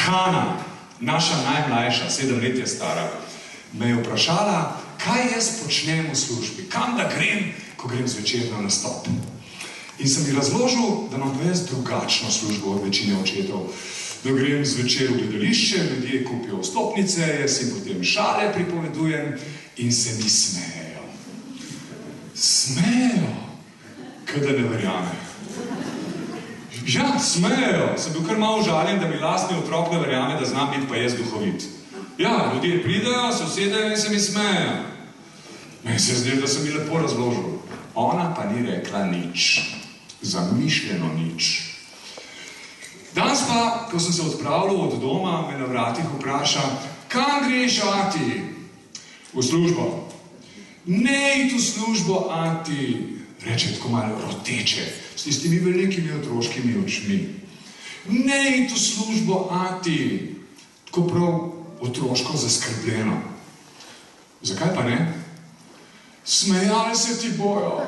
Hana, naša najmlajša, 7 let je stara, me je vprašala, kaj jaz počnem v službi, kam da grem, ko grem zvečer na nastop. In sem ji razložil, da imam pa jaz drugačno službo od večine očetov. Da grem zvečer v gledališče, ljudje kupijo vstopnice, jaz jim potem šale pripovedujem in se mi smejejo. Smejejo, kaj da ne verjame. Ja, smejejo. Sem bil kar malo žaljen, da mi lastni otrok ne verjame, da znam biti pa jaz duhovit. Ja, ljudje pridejo, se usedejo in se mi smejejo. Meni se zdi, da sem mi lepo razložil. Ona pa ni rekla nič. Zamišljeno nič. Danes pa, ko sem se odpravljal od doma, me na vratih vpraša, kam greš, ati? V službo. Ne iti v službo, ati. Reče tako malo roteče, s tistimi velikimi otroškimi očmi. Ne iti v službo, ati. Tako prav otroško zaskrbljeno. Zakaj pa ne? Smejali se ti bojo.